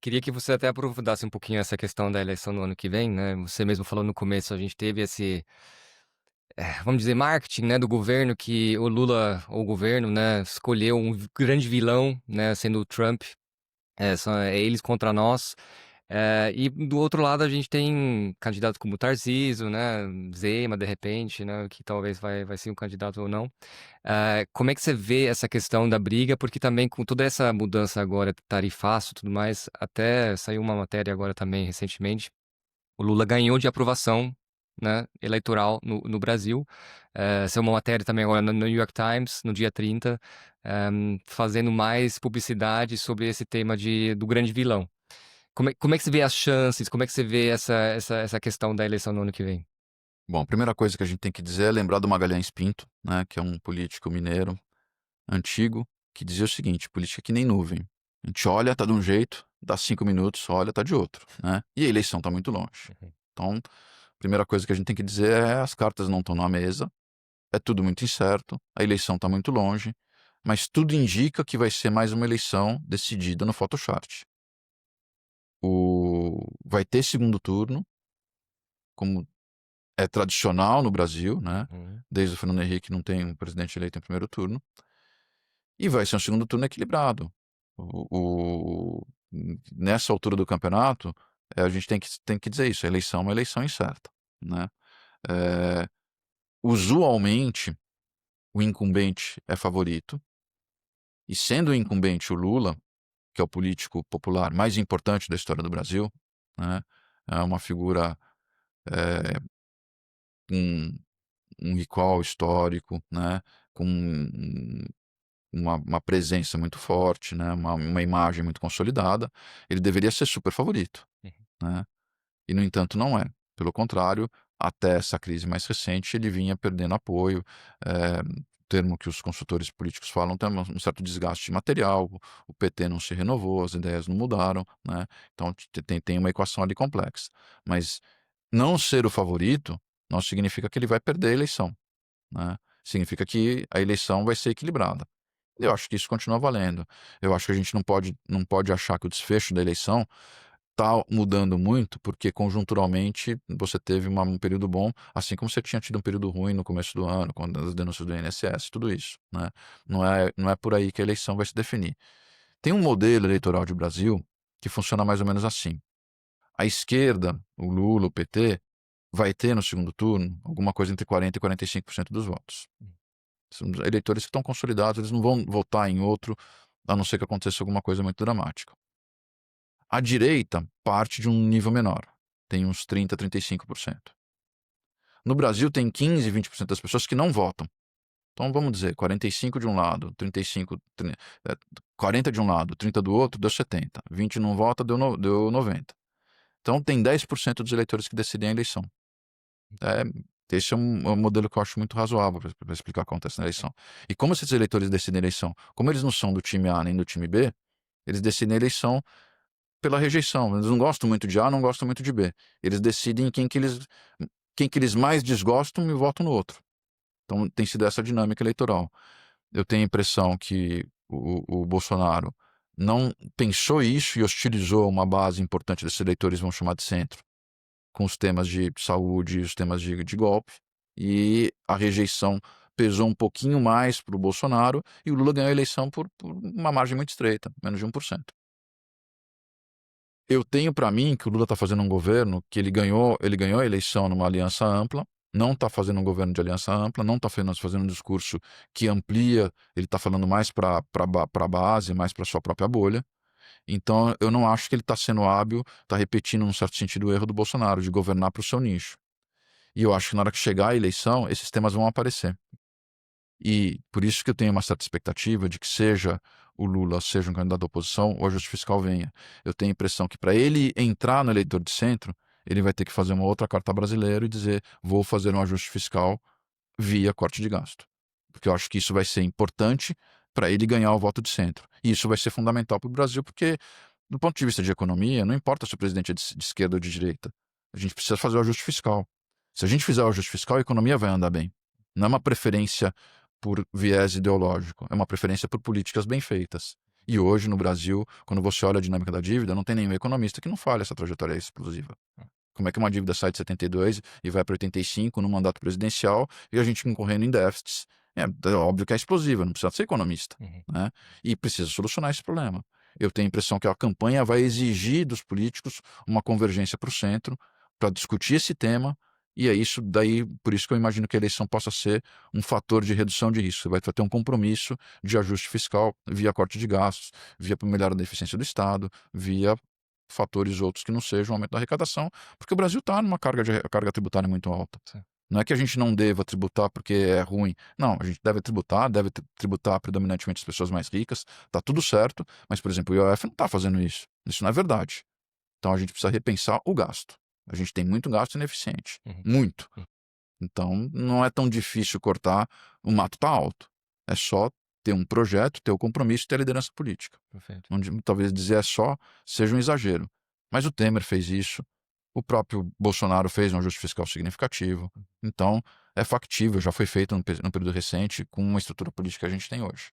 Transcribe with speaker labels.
Speaker 1: Queria que você até aprofundasse um pouquinho essa questão da eleição do ano que vem, né? Você mesmo falou no começo, a gente teve esse, vamos dizer, marketing, né, do governo que o Lula, ou o governo, né, escolheu um grande vilão, né, sendo o Trump. É eles contra nós. E do outro lado a gente tem candidato como Tarcísio, né, Zema, de repente, né, que talvez vai ser um candidato ou não. Como é que você vê essa questão da briga? Porque também com toda essa mudança agora, tarifaço e tudo mais, até saiu uma matéria agora também recentemente, o Lula ganhou de aprovação, né, eleitoral no Brasil. Saiu uma matéria também agora no New York Times, no dia 30, fazendo mais publicidade sobre esse tema do grande vilão. Como é que você vê as chances? Como é que você vê essa questão da eleição no ano que vem?
Speaker 2: Bom, a primeira coisa que a gente tem que dizer é lembrar do Magalhães Pinto, né, que é um político mineiro antigo, que dizia o seguinte: política é que nem nuvem. A gente olha, tá de um jeito, dá 5 minutos, olha, tá de outro, né? E a eleição tá muito longe.
Speaker 1: Uhum.
Speaker 2: Então, a primeira coisa que a gente tem que dizer é: as cartas não estão na mesa, é tudo muito incerto, a eleição tá muito longe, mas tudo indica que vai ser mais uma eleição decidida no Photoshop. Vai ter segundo turno, como é tradicional no Brasil, né?
Speaker 1: Uhum.
Speaker 2: Desde o Fernando Henrique não tem um presidente eleito em primeiro turno. E vai ser um segundo turno equilibrado. Nessa altura do campeonato, a gente tem que dizer isso: a eleição é uma eleição incerta, né? Eh, Usualmente, o incumbente é favorito, e sendo o incumbente o Lula, que é o político popular mais importante da história do Brasil, né? É uma figura eh, com um recall histórico, né? Com uma presença muito forte, né, uma imagem muito consolidada, ele deveria ser super favorito,
Speaker 1: Uhum.
Speaker 2: né, e no entanto não é. Pelo contrário, até essa crise mais recente ele vinha perdendo apoio, termo que os consultores políticos falam, tem um certo desgaste material, o PT não se renovou, as ideias não mudaram, né, então tem uma equação ali complexa. Mas não ser o favorito não significa que ele vai perder a eleição, né, significa que a eleição vai ser equilibrada. Eu acho que isso continua valendo. Eu acho que a gente não pode achar que o desfecho da eleição está mudando muito, porque conjunturalmente você teve um período bom, assim como você tinha tido um período ruim no começo do ano, com as denúncias do INSS, tudo isso, né. Não é por aí que a eleição vai se definir. Tem um modelo eleitoral de Brasil que funciona mais ou menos assim: a esquerda, o Lula, o PT, vai ter no segundo turno alguma coisa entre 40 e 45% dos votos. São eleitores que estão consolidados, eles não vão votar em outro, a não ser que aconteça alguma coisa muito dramática. A direita parte de um nível menor, tem uns 30, 35%. No Brasil tem 15, 20% das pessoas que não votam. Então vamos dizer, 45 de um lado, 35, 40 de um lado, 30 do outro, deu 70. 20 não vota, deu 90. Então tem 10% dos eleitores que decidem a eleição. É, esse é um modelo que eu acho muito razoável para explicar o que acontece na eleição. E como esses eleitores decidem a eleição? Como eles não são do time A nem do time B, eles decidem a eleição pela rejeição. Eles não gostam muito de A, não gostam muito de B. Eles decidem quem que eles mais desgostam e votam no outro. Então tem sido essa dinâmica eleitoral. Eu tenho a impressão que o Bolsonaro não pensou isso e hostilizou uma base importante desses eleitores, vamos chamar de centro, com os temas de saúde e os temas de golpe, e a rejeição pesou um pouquinho mais para o Bolsonaro, e o Lula ganhou a eleição por uma margem muito estreita, menos de 1%. Eu tenho para mim que o Lula está fazendo um governo que ele ganhou a eleição numa aliança ampla, não está fazendo um governo de aliança ampla, não está fazendo um discurso que amplia, ele está falando mais para a base, mais para sua própria bolha. Então eu não acho que ele está sendo hábil, está repetindo num certo sentido o erro do Bolsonaro, de governar para o seu nicho. E eu acho que na hora que chegar a eleição, esses temas vão aparecer. E por isso que eu tenho uma certa expectativa de que seja o Lula, seja um candidato da oposição, o ajuste fiscal venha. Eu tenho a impressão que para ele entrar no eleitor de centro, ele vai ter que fazer uma outra carta brasileira e dizer: vou fazer um ajuste fiscal via corte de gasto. Porque eu acho que isso vai ser importante para ele ganhar o voto de centro. E isso vai ser fundamental para o Brasil, porque, do ponto de vista de economia, não importa se o presidente é de esquerda ou de direita. A gente precisa fazer o ajuste fiscal. Se a gente fizer o ajuste fiscal, a economia vai andar bem. Não é uma preferência por viés ideológico, é uma preferência por políticas bem feitas. E hoje, no Brasil, quando você olha a dinâmica da dívida, não tem nenhum economista que não fale essa trajetória explosiva. Como é que uma dívida sai de 72 e vai para 85 no mandato presidencial e a gente incorrendo em déficits? É óbvio que é explosiva, não precisa ser economista,
Speaker 1: Uhum.
Speaker 2: né? E precisa solucionar esse problema. Eu tenho a impressão que a campanha vai exigir dos políticos uma convergência para o centro para discutir esse tema, e é isso daí, por isso que eu imagino que a eleição possa ser um fator de redução de risco. Você vai ter um compromisso de ajuste fiscal via corte de gastos, via melhora da eficiência do Estado, via fatores outros que não sejam o aumento da arrecadação, porque o Brasil está numa carga tributária muito alta.
Speaker 1: Sim.
Speaker 2: Não é que a gente não deva tributar porque é ruim. Não, a gente deve tributar, tributar predominantemente as pessoas mais ricas, tá tudo certo, mas, por exemplo, o IOF não está fazendo isso. Isso não é verdade. Então a gente precisa repensar o gasto. A gente tem muito gasto ineficiente.
Speaker 1: Uhum.
Speaker 2: Muito.
Speaker 1: Hum.
Speaker 2: Então não é tão difícil cortar, o mato está alto. É só ter um projeto, ter o compromisso e ter a liderança política.
Speaker 1: Perfeito.
Speaker 2: Talvez dizer é só seja um exagero. Mas o Temer fez isso, o próprio Bolsonaro fez um ajuste fiscal significativo. Então, é factível, já foi feito no período recente com uma estrutura política que a gente tem hoje.